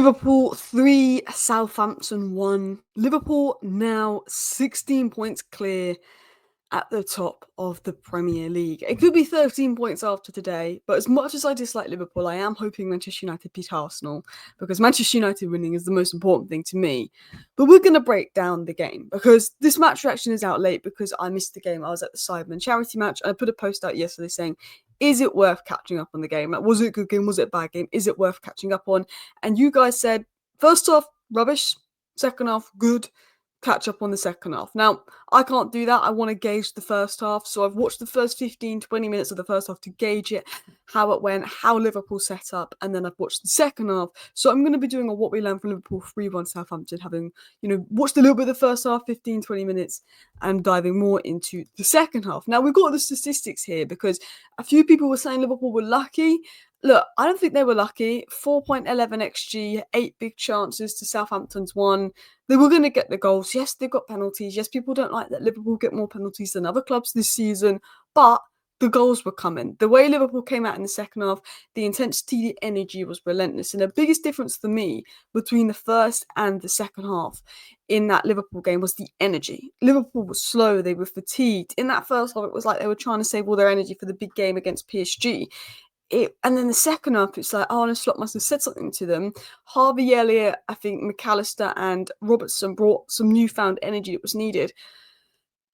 Liverpool 3, Southampton 1. Liverpool now 16 points clear at the top of the Premier League. It could be 13 points after today, but as much as I dislike Liverpool, I am hoping Manchester United beat Arsenal because Manchester United winning is the most important thing to me. But we're going to break down the game because this match reaction is out late because I missed the game. I was at the Cyberman charity match and I put a post out yesterday saying, is it worth catching up on the game? Like, was it a good game? Was it a bad game? Is it worth catching up on? And you guys said, first half, rubbish. Second half, good. Catch up on the second half. Now, I can't do that. I want to gauge the first half. So I've watched the first 15, 20 minutes of the first half to gauge it, how it went, how Liverpool set up, and then I've watched the second half. So I'm going to be doing a what we learned from Liverpool 3-1 Southampton, having, watched a little bit of the first half, 15, 20 minutes, and diving more into the second half. Now, we've got the statistics here because a few people were saying Liverpool were lucky. Look, I don't think they were lucky. 4.11 XG, 8 big chances to Southampton's 1. They were going to get the goals. Yes, they've got penalties. Yes, people don't like that Liverpool get more penalties than other clubs this season. But the goals were coming. The way Liverpool came out in the second half, the intensity, the energy was relentless. And the biggest difference for me between the first and the second half in that Liverpool game was the energy. Liverpool was slow. They were fatigued. In that first half, it was like they were trying to save all their energy for the big game against PSG. And then the second half, it's like Arne Slot must have said something to them. Harvey Elliott, I think Mac Allister and Robertson brought some newfound energy that was needed.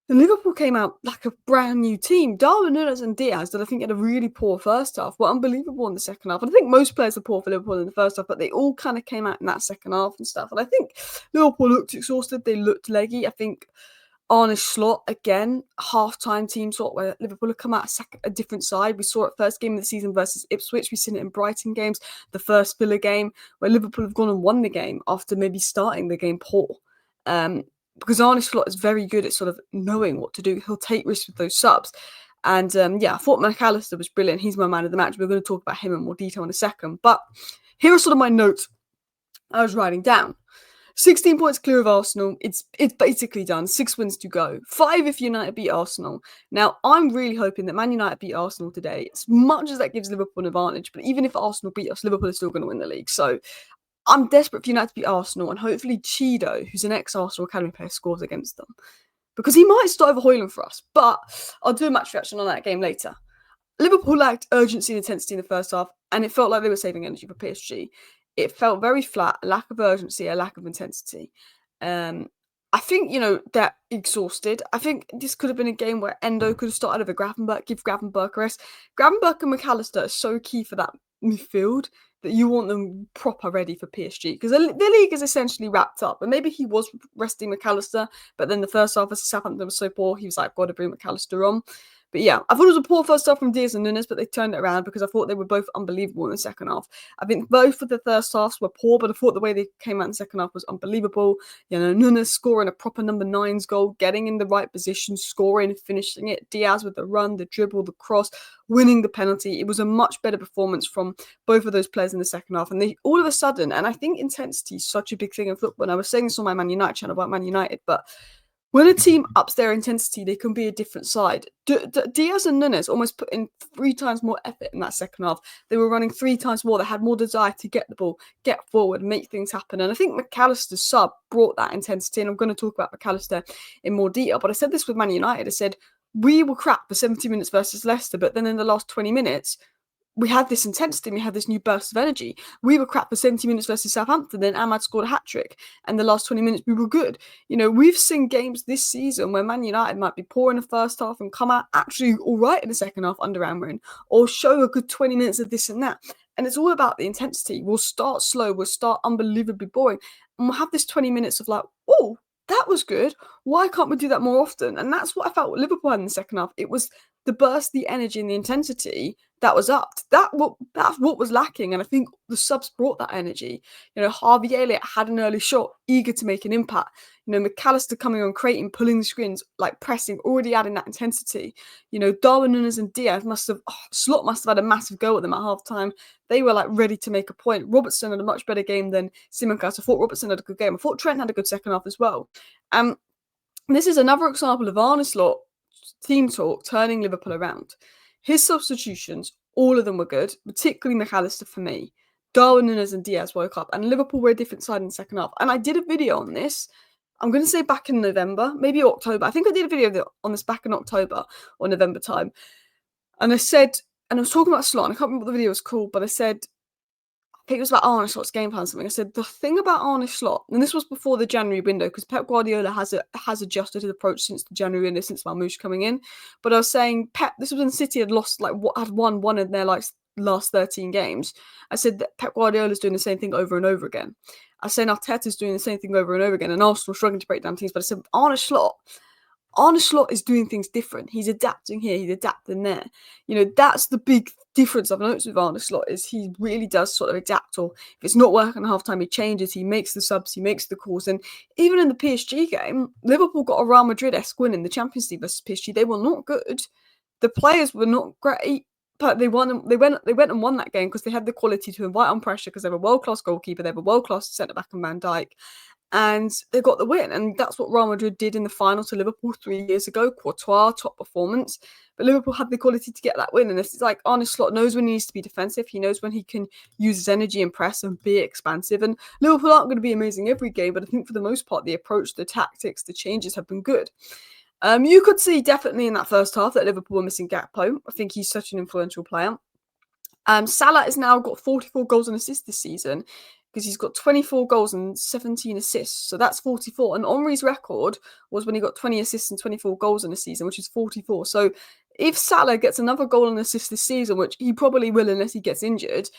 And Liverpool came out like a brand new team. Nunez and Diaz, that I think had a really poor first half, were unbelievable in the second half. And I think most players are poor for Liverpool in the first half, but they all kind of came out in that second half and stuff. And I think Liverpool looked exhausted. They looked leggy. I think Arne Slot, again, half-time team sort where Liverpool have come out a different side. We saw it first game of the season versus Ipswich. We've seen it in Brighton games, the first Villa game, where Liverpool have gone and won the game after maybe starting the game poor. Because Arne Slot is very good at sort of knowing what to do. He'll take risks with those subs. And I thought Mac Allister was brilliant. He's my man of the match. We're going to talk about him in more detail in a second. But here are sort of my notes I was writing down. 16 points clear of Arsenal. It's basically done. 6 wins to go. 5 if United beat Arsenal. Now, I'm really hoping that Man United beat Arsenal today. As much as that gives Liverpool an advantage, but even if Arsenal beat us, Liverpool is still going to win the league. So I'm desperate for United to beat Arsenal, and hopefully Cheeto, who's an ex-Arsenal Academy player, scores against them. Because he might start over Højlund for us, but I'll do a match reaction on that game later. Liverpool lacked urgency and intensity in the first half, and it felt like they were saving energy for PSG. It felt very flat, a lack of urgency, a lack of intensity. I think, they're exhausted. I think this could have been a game where Endo could have started over Gravenberch, give Gravenberch a rest. Gravenberch and Mac Allister are so key for that midfield that you want them proper ready for PSG. Because the league is essentially wrapped up. And maybe he was resting Mac Allister, but then the first half of Southampton was so poor, he was like, got to bring Mac Allister on. But yeah, I thought it was a poor first half from Diaz and Nunez, but they turned it around because I thought they were both unbelievable in the second half. I think both of the first halves were poor, but I thought the way they came out in the second half was unbelievable. Nunez scoring a proper number 9's goal, getting in the right position, scoring, finishing it. Diaz with the run, the dribble, the cross, winning the penalty. It was a much better performance from both of those players in the second half. And they all of a sudden, and I think intensity is such a big thing in football. And I was saying this on my Man United channel about Man United, but when a team ups their intensity, they can be a different side. Diaz and Nunez almost put in 3 times more effort in that second half. They were running 3 times more. They had more desire to get the ball, get forward, make things happen. And I think Mac Allister's sub brought that intensity. And I'm going to talk about Mac Allister in more detail. But I said this with Man United. I said, we were crap for 70 minutes versus Leicester. But then in the last 20 minutes, we had this intensity and we had this new burst of energy. We were crap for 70 minutes versus Southampton, then Ahmad scored a hat-trick, and the last 20 minutes we were good. We've seen games this season where Man United might be poor in the first half and come out actually all right in the second half under Amarin, or show a good 20 minutes of this and that. And it's all about the intensity. We'll start slow, we'll start unbelievably boring, and we'll have this 20 minutes of like, oh, that was good. Why can't we do that more often? And that's what I felt Liverpool had in the second half. It was the burst, the energy, and the intensity that was upped. That's what was lacking. And I think the subs brought that energy. Harvey Elliott had an early shot, eager to make an impact. Mac Allister coming on, creating, pulling the screens, like pressing, already adding that intensity. Darwin Nunez and Diaz Slot must have had a massive go at them at half time. They were like ready to make a point. Robertson had a much better game than Simicast. I thought Robertson had a good game. I thought Trent had a good second half as well. This is another example of Arne Slot team talk turning Liverpool around. His substitutions, all of them were good, particularly Mac Allister for me. Darwin Nunez and Diaz woke up, and Liverpool were a different side in the second half. And I did a video on this. I'm going to say back in November, maybe October. I think I did a video on this back in October or November time. And I said, and I was talking about Slot, and I can't remember what the video was called, but I said, I think it was about Arne Slot's game plan or something. I said, the thing about Arne Slot, and this was before the January window, because Pep Guardiola has adjusted his approach since the January window, since Marmoush coming in. But I was saying, Pep, this was when City had lost, had won one in their last 13 games. I said that Pep Guardiola's doing the same thing over and over again. I said Arteta's doing the same thing over and over again, and Arsenal struggling to break down teams. But I said Arne Slot is doing things different. He's adapting here, he's adapting there. That's the big difference I've noticed with Arne Slot, is he really does sort of adapt, or if it's not working at half-time, he changes, he makes the subs, he makes the calls. And even in the PSG game, Liverpool got a Real Madrid-esque win in the Champions League versus PSG. They were not good. The players were not great, but they went and won that game because they had the quality to invite on pressure, because they have a world-class goalkeeper, they have a world-class centre-back in Van Dijk. And they got the win, and that's what Real Madrid did in the final to Liverpool 3 years ago. Courtois, top performance, but Liverpool had the quality to get that win. And it's like Arne Slot knows when he needs to be defensive. He knows when he can use his energy and press and be expansive. And Liverpool aren't going to be amazing every game, but I think for the most part, the approach, the tactics, the changes have been good. You could see definitely in that first half that Liverpool were missing Gakpo. I think he's such an influential player. Salah has now got 44 goals and assists this season, because he's got 24 goals and 17 assists. So that's 44. And Henry's record was when he got 20 assists and 24 goals in a season, which is 44. So if Salah gets another goal and assist this season, which he probably will unless he gets injured,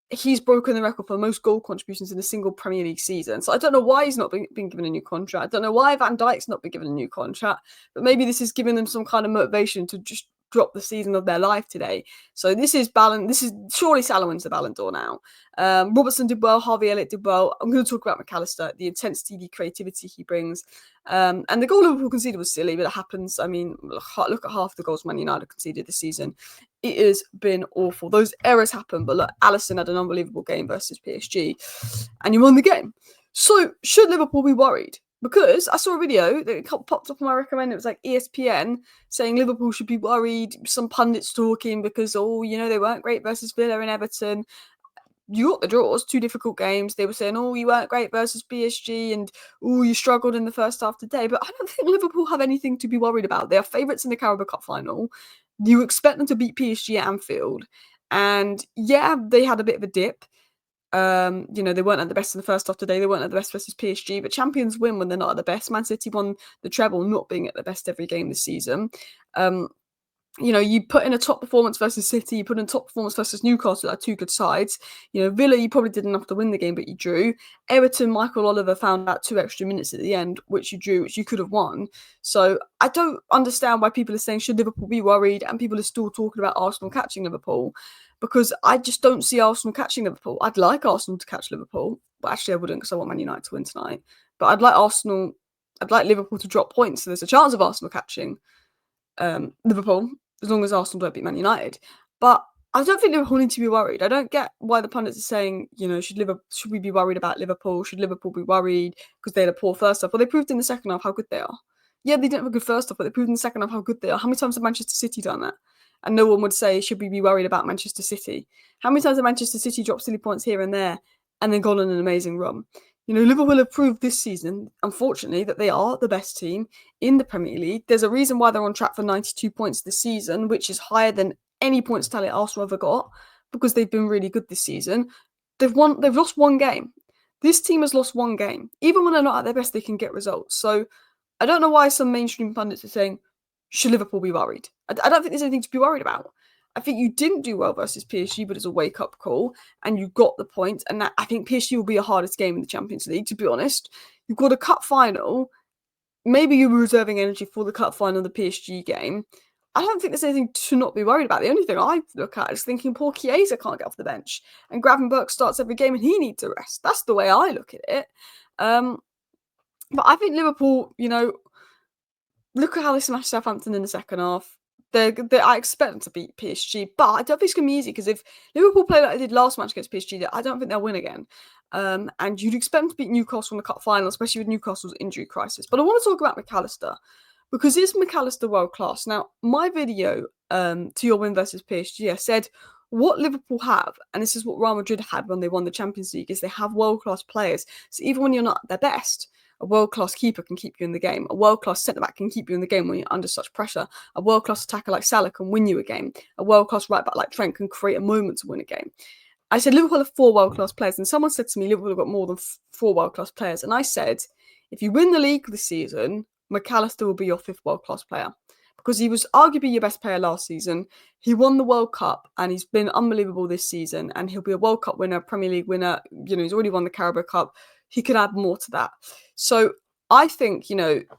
he's broken the record for most goal contributions in a single Premier League season. So I don't know why he's not been given a new contract. I don't know why Van Dijk's not been given a new contract. But maybe this is giving them some kind of motivation to just drop the season of their life today. So this is surely Salah wins the Ballon d'Or now. Robertson did well, Harvey Elliott did well. I'm going to talk about Mac Allister, the intensity, the creativity he brings. And the goal Liverpool conceded was silly, but it happens. I mean, look at half the goals Man United conceded this season. It has been awful. Those errors happen, but look, Alisson had an unbelievable game versus PSG, and you won the game. So should Liverpool be worried? Because I saw a video that popped up on my recommend. It was like ESPN saying Liverpool should be worried. Some pundits talking because, they weren't great versus Villa and Everton. You got the draws, 2 difficult games. They were saying, you weren't great versus PSG, and, you struggled in the first half today. But I don't think Liverpool have anything to be worried about. They are favourites in the Carabao Cup final. You expect them to beat PSG at Anfield. And, yeah, they had a bit of a dip. They weren't at the best in the first half today. They weren't at the best versus PSG, but champions win when they're not at the best. Man City won the treble not being at the best every game this season. You put in a top performance versus City, you put in a top performance versus Newcastle, are 2 good sides. Villa, you probably did enough to win the game, but you drew. Everton, Michael Oliver found out 2 extra minutes at the end, which you drew, which you could have won. So I don't understand why people are saying, should Liverpool be worried? And people are still talking about Arsenal catching Liverpool, because I just don't see Arsenal catching Liverpool. I'd like Arsenal to catch Liverpool, but actually I wouldn't, because I want Man United to win tonight. But I'd like Liverpool to drop points, so there's a chance of Arsenal catching Liverpool, as long as Arsenal don't beat Man United. But I don't think Liverpool need to be worried. I don't get why the pundits are saying, should we be worried about Liverpool? Should Liverpool be worried because they had a poor first half? Well, they proved in the second half how good they are. Yeah, they didn't have a good first half, but they proved in the second half how good they are. How many times have Manchester City done that? And no one would say, should we be worried about Manchester City? How many times have Manchester City dropped silly points here and there and then gone on an amazing run? Liverpool have proved this season, unfortunately, that they are the best team in the Premier League. There's a reason why they're on track for 92 points this season, which is higher than any points tally Arsenal ever got, because they've been really good this season. They've lost 1 game. This team has lost 1 game. Even when they're not at their best, they can get results. So I don't know why some mainstream pundits are saying, should Liverpool be worried? I don't think there's anything to be worried about. I think you didn't do well versus PSG, but it's a wake-up call, and you got the point. And I think PSG will be your hardest game in the Champions League, to be honest. You've got a cup final. Maybe you were reserving energy for the cup final, the PSG game. I don't think there's anything to not be worried about. The only thing I look at is thinking poor Chiesa can't get off the bench, and Gravenberch starts every game and he needs a rest. That's the way I look at it. But I think Liverpool, look at how they smashed Southampton in the second half. I expect them to beat PSG, but I don't think it's going to be easy, because if Liverpool play like they did last match against PSG, I don't think they'll win again. And you'd expect them to beat Newcastle in the cup final, especially with Newcastle's injury crisis. But I want to talk about Mac Allister, because is Mac Allister world class? Now, my video to your win versus PSG, I said, what Liverpool have, and this is what Real Madrid had when they won the Champions League, is they have world-class players. So even when you're not their best, a world-class keeper can keep you in the game. A world-class centre-back can keep you in the game when you're under such pressure. A world-class attacker like Salah can win you a game. A world-class right-back like Trent can create a moment to win a game. I said Liverpool have 4 world-class players, and someone said to me Liverpool have got more than 4 world-class players. And I said, if you win the league this season, Mac Allister will be your 5th world-class player. Because he was arguably your best player last season. He won the World Cup and he's been unbelievable this season. And he'll be a World Cup winner, Premier League winner. He's already won the Carabao Cup. He could add more to that. So I think,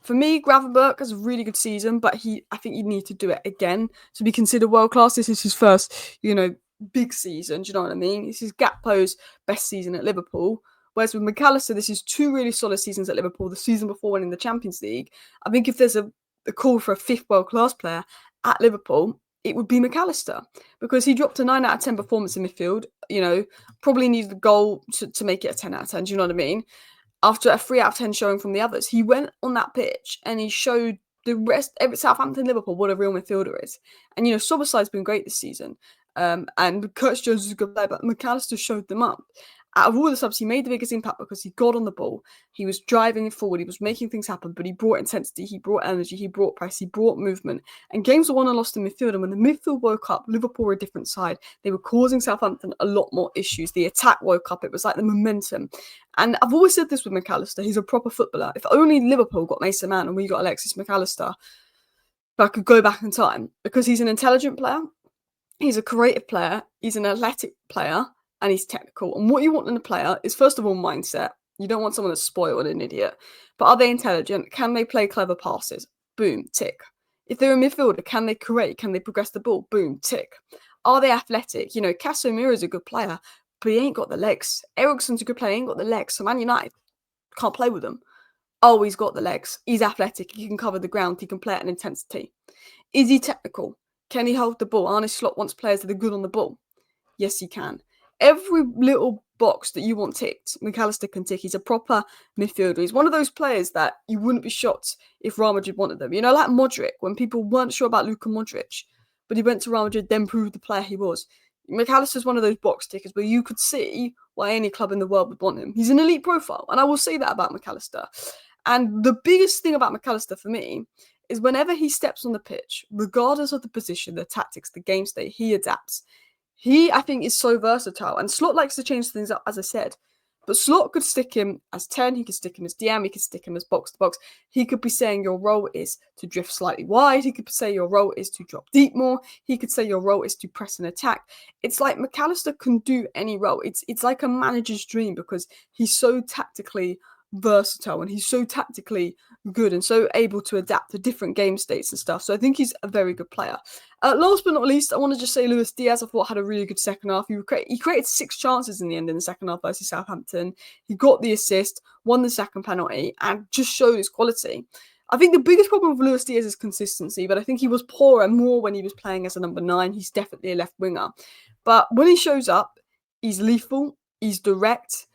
for me, Gravenberch has a really good season, but I think you need to do it again to be considered world class. This is his first, big season. Do you know what I mean? This is Gakpo's best season at Liverpool. Whereas with Mac Allister, this is 2 really solid seasons at Liverpool. The season before winning the Champions League. I think if there's a call for a 5th world-class player at Liverpool, it would be Mac Allister, because he dropped a 9 out of 10 performance in midfield, probably needed a goal to make it a 10 out of 10, do you know what I mean? After a 3 out of 10 showing from the others, he went on that pitch and he showed the rest, every Southampton, Liverpool, what a real midfielder is. And, Soboslai's been great this season, and Curtis Jones is a good player, but Mac Allister showed them up. Out of all the subs, he made the biggest impact because he got on the ball. He was driving forward. He was making things happen, but he brought intensity. He brought energy. He brought press. He brought movement. And games were won and lost in midfield. And when the midfield woke up, Liverpool were a different side. They were causing Southampton a lot more issues. The attack woke up. It was like the momentum. And I've always said this with Mac Allister. He's a proper footballer. If only Liverpool got Mason Mount and we got Alexis Mac Allister, if I could go back in time, because he's an intelligent player. He's a creative player. He's an athletic player. And he's technical. And what you want in a player is, first of all, mindset. You don't want someone that's spoiled and an idiot. But are they intelligent? Can they play clever passes? Boom, tick. If they're a midfielder, can they create? Can they progress the ball? Boom, tick. Are they athletic? Casemiro is a good player, but he ain't got the legs. Eriksen's a good player, he ain't got the legs. So Man United can't play with him. Oh, he's got the legs. He's athletic. He can cover the ground. He can play at an intensity. Is he technical? Can he hold the ball? Arne Slot wants players that are good on the ball. Yes, he can. Every little box that you want ticked, Mac Allister can tick. He's a proper midfielder. He's one of those players that you wouldn't be shocked if Real Madrid wanted them. Like Modric, when people weren't sure about Luka Modric, but he went to Real Madrid, then proved the player he was. Mac Allister's one of those box tickers where you could see why any club in the world would want him. He's an elite profile, and I will say that about Mac Allister. And the biggest thing about Mac Allister for me is whenever he steps on the pitch, regardless of the position, the tactics, the game state, he adapts. He, I think, is so versatile. And Slot likes to change things up, as I said. But Slot could stick him as 10, he could stick him as DM, he could stick him as box-to-box. He could be saying your role is to drift slightly wide. He could say your role is to drop deep more. He could say your role is to press and attack. It's like Mac Allister can do any role. It's like a manager's dream because he's so tactically versatile and he's so tactically good and so able to adapt to different game states and stuff. So I think he's a very good player. Last but not least, I want to just say Luis Diaz, I thought, had a really good second half. He created 6 chances in the end in the second half versus Southampton. He got the assist, won the second penalty, and just showed his quality. I think the biggest problem with Luis Diaz is consistency, but I think he was poorer more when he was playing as a number 9. He's definitely a left winger. But when he shows up, he's lethal, he's direct,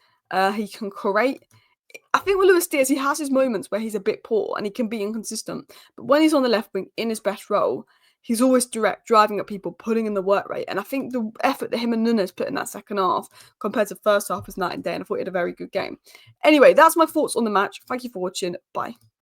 he can create. I think with Luis Diaz, he has his moments where he's a bit poor and he can be inconsistent. But when he's on the left wing in his best role, he's always direct, driving at people, putting in the work rate. And I think the effort that him and Nunez put in that second half compared to first half is night and day. And I thought he had a very good game. Anyway, that's my thoughts on the match. Thank you for watching. Bye.